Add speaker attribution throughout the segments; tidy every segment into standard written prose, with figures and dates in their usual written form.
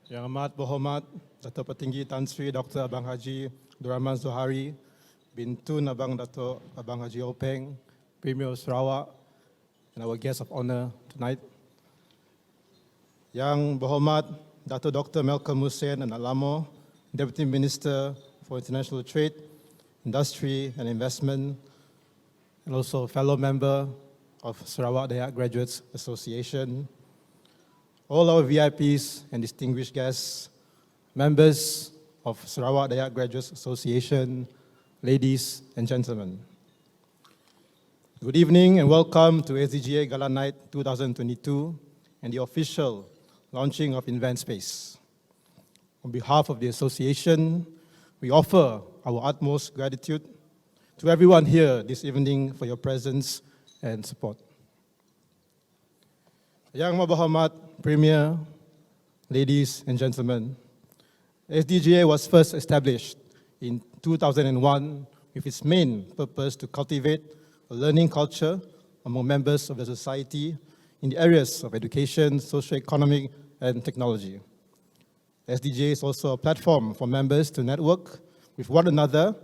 Speaker 1: Yang Amat Berhormat, Datuk Patinggi Tan Sri Dr. Abang Haji Rahman Zohari, Bintun Abang Datuk Abang Haji Openg, Premier of Sarawak, and our guest of honor tonight. Yang Berhormat, Datuk Dr. Malcolm Hussein and Alamo, Deputy Minister for International Trade, Industry and Investment, and also a fellow member of Sarawak Dayak Graduates Association. All our VIPs and distinguished guests, members of Sarawak Dayak Graduates Association, ladies and gentlemen. Good evening and welcome to SDGA Gala Night 2022 and the official launching of Invent Space. On behalf of the association, we offer our utmost gratitude to everyone here this evening for your presence and support. Yang Berhormat Premier, ladies and gentlemen, SDGA was first established in 2001 with its main purpose to cultivate a learning culture among members of the society in the areas of education, socio-economic, and technology. SDGA is also a platform for members to network with one another,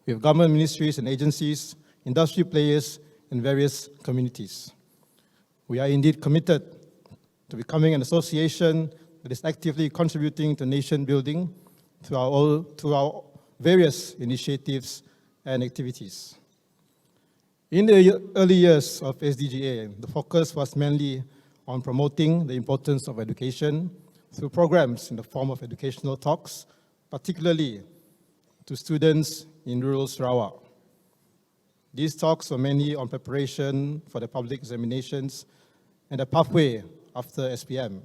Speaker 1: with government ministries and agencies, industry players, and various communities. We are indeed committed to becoming an association that is actively contributing to nation building through our various initiatives and activities. In the early years of SDGA, the focus was mainly on promoting the importance of education through programs in the form of educational talks, particularly to students in rural Sarawak. These talks were mainly on preparation for the public examinations and the pathway after SPM.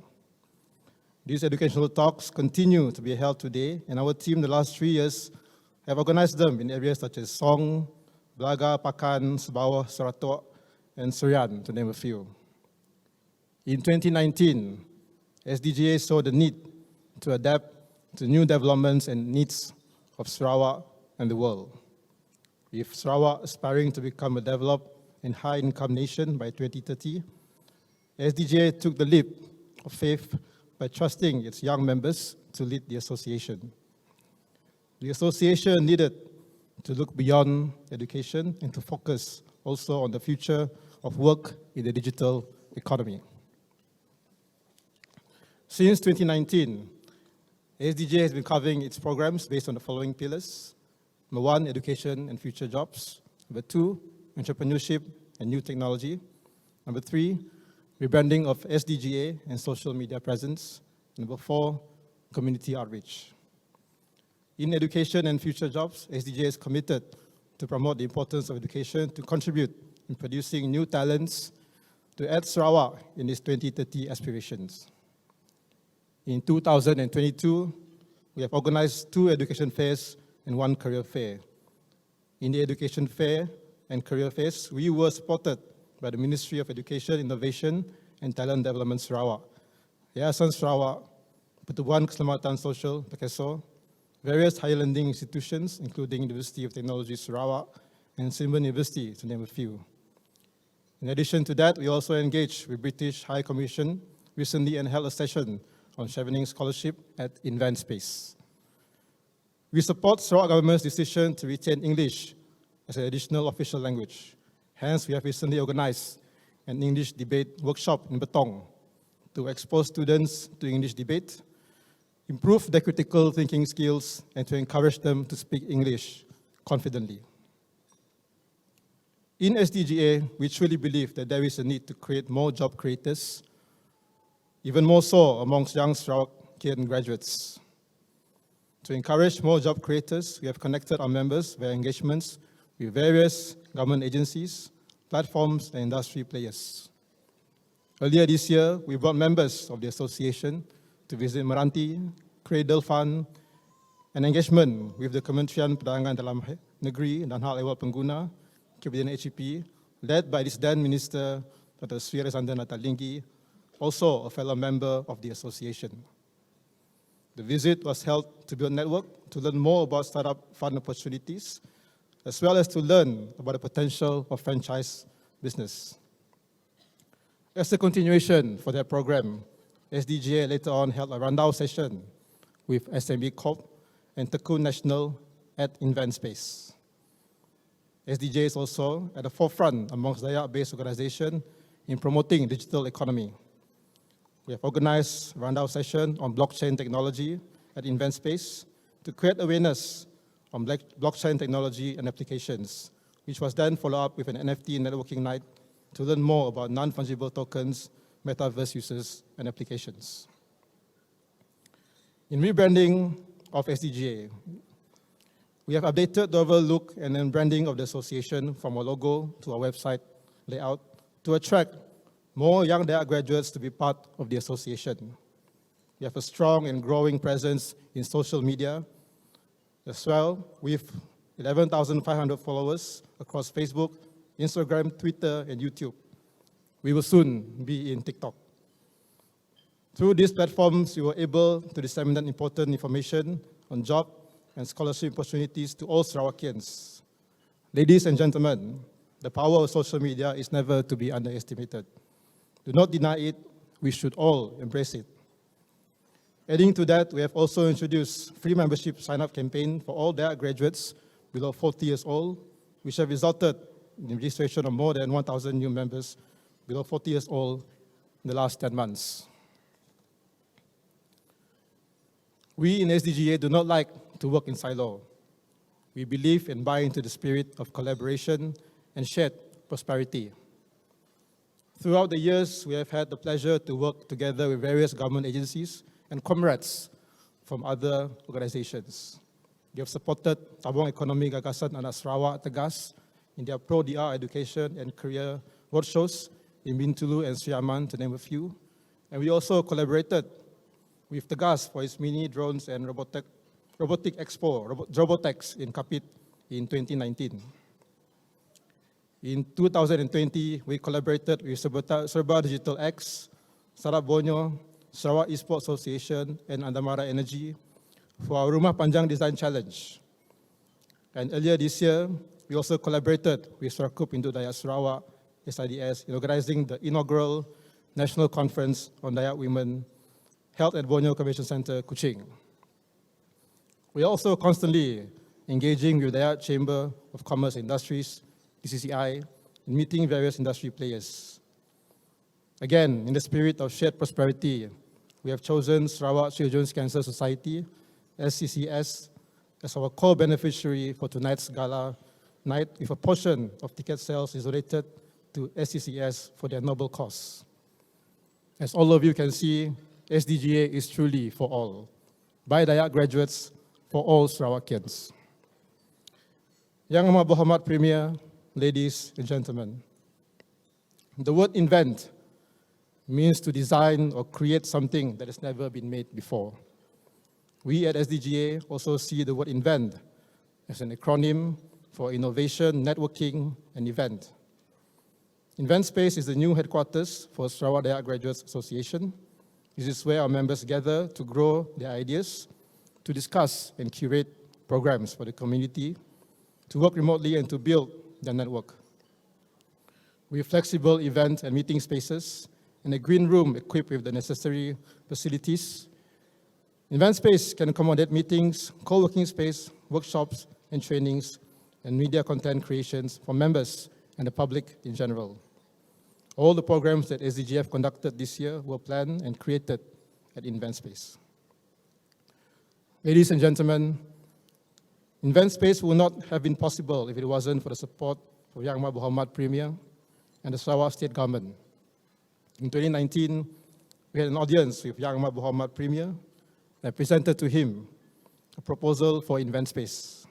Speaker 1: These educational talks continue to be held today, and our team the last 3 years have organized them in areas such as Song, Belaga, Pakan, Sebawah, Saratok, and Surian, to name a few. In 2019, SDGA saw the need to adapt to new developments and needs of Sarawak and the world. With Sarawak aspiring to become a developed and high-income nation by 2030, SDGA took the leap of faith by trusting its young members to lead the association. The association needed to look beyond education and to focus also on the future of work in the digital economy. Since 2019, SDGA has been covering its programs based on the following pillars. Number 1, education and future jobs. Number 2, entrepreneurship and new technology. Number 3, rebranding of SDGA and social media presence. Number 4, community outreach. In education and future jobs, SDGA is committed to promote the importance of education to contribute in producing new talents to add Sarawak in its 2030 aspirations. In 2022, we have organized 2 education fairs and 1 career fair. In the education fair and career fairs, we were supported by the Ministry of Education, Innovation and Talent Development Sarawak, Yayasan Sarawak, Pertubuhan Keselamatan Sosial, PKSO, various higher learning institutions, including University of Technology Sarawak and Simon University, to name a few. In addition to that, we also engaged with British High Commission recently and held a session on Chevening Scholarship at Invent Space. We support Sarawak government's decision to retain English as an additional official language. Hence, we have recently organized an English debate workshop in Betong to expose students to English debate, improve their critical thinking skills, and to encourage them to speak English confidently. In SDGA, we truly believe that there is a need to create more job creators, even more so amongst young Sarawakian graduates. To encourage more job creators, we have connected our members via engagements with various government agencies, platforms, and industry players. Earlier this year, we brought members of the association to visit Meranti, Cradle Fund, and engagement with the Kementerian Perdagangan Dalam Negeri dan Hal Ehwal Pengguna, Kabinet HEP, led by this then Minister, Dr. Sri Alexander Natalinggi, also a fellow member of the association. The visit was held to build a network to learn more about startup fund opportunities, as well as to learn about the potential of franchise business. As a continuation for that program, SDGA later on held a rundown session with SME Corp and Tekun National at Invent Space. SDGA is also at the forefront amongst Dayak-based organizations in promoting digital economy. We have organized a rundown session on blockchain technology at Invent Space to create awareness on blockchain technology and applications, which was then followed up with an NFT networking night to learn more about non-fungible tokens, metaverse uses, and applications. In rebranding of SDGA, we have updated the overall look and then branding of the association from our logo to our website layout to attract more young Dayak graduates to be part of the association. We have a strong and growing presence in social media as well, with 11,500 followers across Facebook, Instagram, Twitter, and YouTube. We will soon be in TikTok. Through these platforms, we were able to disseminate important information on job and scholarship opportunities to all Sarawakians. Ladies and gentlemen, the power of social media is never to be underestimated. Do not deny it, we should all embrace it. Adding to that, we have also introduced free membership sign-up campaign for all Dayak graduates below 40 years old, which have resulted in the registration of more than 1,000 new members below 40 years old in the last 10 months. We in SDGA do not like to work in silo. We believe and buy into the spirit of collaboration and shared prosperity. Throughout the years, we have had the pleasure to work together with various government agencies and comrades from other organizations. We have supported Tabuan Ekonomi Gagasan Anak Sarawak Tegas in their pro-DR education and career roadshows in Bintulu and Sri Aman, to name a few. And we also collaborated with Tegas for its mini drones and robotic expo, Robotex in Kapit in 2019. In 2020, we collaborated with Serba Digital X, Sarawak Bonyo, Sarawak Esports Association, and Andamara Energy for our Rumah Panjang Design Challenge. And earlier this year, we also collaborated with Sarakup Indo Dayak Sarawak, SIDS, in organizing the inaugural National Conference on Dayak Women held at Borneo Convention Center, Kuching. We are also constantly engaging with Dayak Chamber of Commerce and Industries, DCCI, in meeting various industry players. Again, in the spirit of shared prosperity, we have chosen Sarawak Children's Cancer Society, SCCS, as our core beneficiary for tonight's Gala Night, with a portion of ticket sales is donated to SCCS for their noble cause. As all of you can see, SDGA is truly for all, by Dayak graduates, for all Sarawakians. Yang Amat Berhormat Premier, ladies and gentlemen, the word invent means to design or create something that has never been made before. We at SDGA also see the word invent as an acronym for innovation, networking, and event. Invent Space is the new headquarters for Sarawak Dayak Graduates Association. This is where our members gather to grow their ideas, to discuss and curate programs for the community, to work remotely and to build their network. We have flexible event and meeting spaces and a green room equipped with the necessary facilities. Event space can accommodate meetings, co-working space, workshops and trainings, and media content creations for members and the public in general. All the programs that SDGF conducted this year were planned and created at Invent Space. Ladies and gentlemen, Invent Space would not have been possible if it wasn't for the support of Yang Amat Berhormat Premier and the Sarawak State Government. In 2019, we had an audience with Yang Amat Berhormat Premier and presented to him a proposal for Invent Space.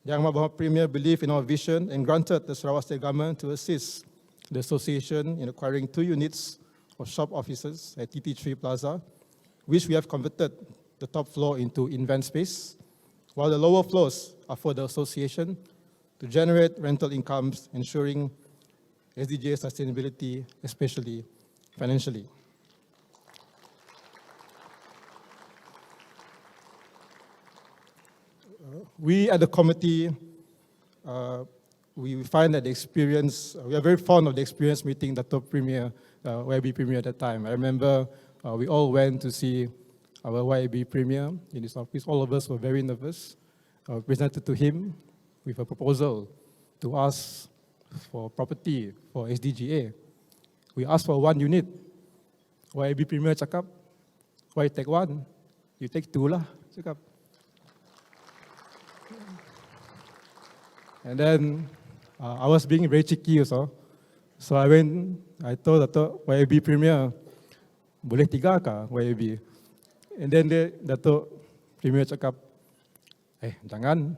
Speaker 1: Yang Amat Berhormat Premier believed in our vision and granted the Sarawak State Government to assist the association in acquiring 2 units of shop offices at TT3 Plaza, which we have converted the top floor into Invent Space, while the lower floors are for the association to generate rental incomes, ensuring SDGA sustainability, especially financially. We at the committee, we find that the experience, we are very fond of the experience meeting Datuk Premier, YB Premier at that time. I remember we all went to see our YAB Premier in his office. All of us were very nervous. Presented to him with a proposal to ask for property for SDGA. We asked for 1 unit. YAB Premier cakap, why take 1? You take 2 lah, cakap. And then I was being very cheeky also. So I told Datuk, YAB Premier, boleh 3 kah YAB? And then Datuk Premier cakap, jangan,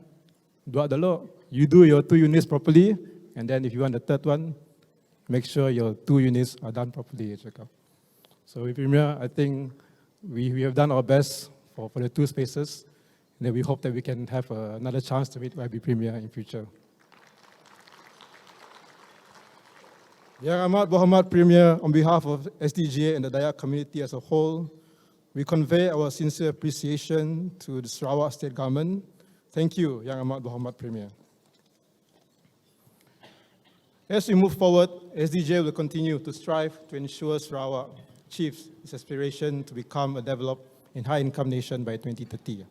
Speaker 1: 2 dulu. You do your 2 units properly, and then if you want the 3rd one, make sure your 2 units are done properly, cakap. So with Premier, I think we have done our best for the 2 spaces, and then we hope that we can have another chance to meet YB Premier in future. Yang Amat Berhormat Premier, on behalf of SDGA and the Dayak community as a whole, we convey our sincere appreciation to the Sarawak State Government. Thank you, Yang Amat Berhormat Premier. As we move forward, SDGA will continue to strive to ensure Sarawak achieves its aspiration to become a developed and high-income nation by 2030.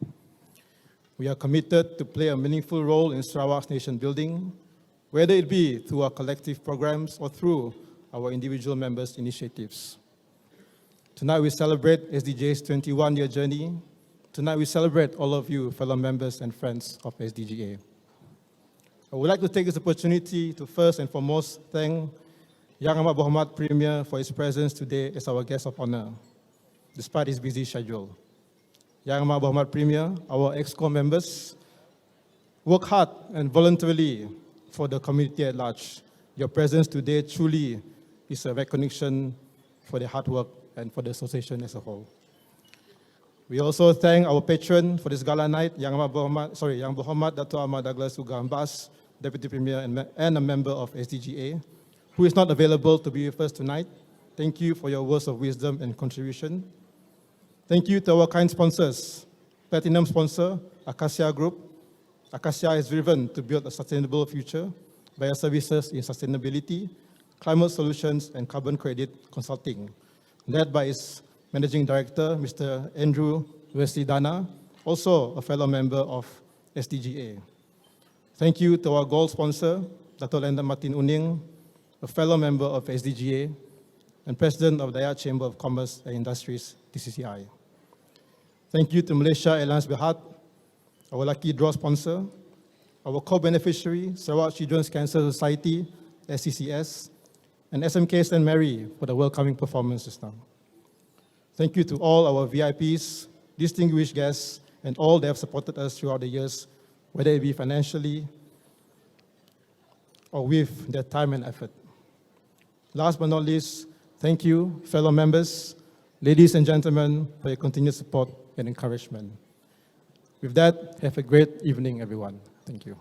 Speaker 1: We are committed to play a meaningful role in Sarawak's nation building, whether it be through our collective programs or through our individual members' initiatives. Tonight we celebrate SDGA's 21-year journey. Tonight we celebrate all of you, fellow members and friends of SDGA. I would like to take this opportunity to first and foremost thank Yang Amat Berhormat Premier for his presence today as our guest of honor, despite his busy schedule. Yang Amat Berhormat Premier, our EXCO members, work hard and voluntarily for the community at large. Your presence today truly is a recognition for their hard work and for the association as a whole. We also thank our patron for this gala night, Yang Berhormat Datuk Ahmad Douglas Ugambas, Deputy Premier and a member of SDGA, who is not available to be with us tonight. Thank you for your words of wisdom and contribution. Thank you to our kind sponsors, Platinum sponsor, Acacia Group. Acacia is driven to build a sustainable future via services in sustainability, climate solutions, and carbon credit consulting, led by its Managing Director, Mr. Andrew Wesley Dana, also a fellow member of SDGA. Thank you to our gold sponsor, Dato' Lenda Martin Uning, a fellow member of SDGA and President of Dayak Chamber of Commerce and Industries, DCCI. Thank you to Malaysia Airlines Berhad, our lucky draw sponsor, our co-beneficiary, Sarawak Children's Cancer Society, SCCS, and SMK St. Mary for the welcoming performance just now. Thank you to all our VIPs, distinguished guests, and all that have supported us throughout the years, whether it be financially or with their time and effort. Last but not least, thank you, fellow members, ladies and gentlemen, for your continued support and encouragement. With that, have a great evening, everyone. Thank you.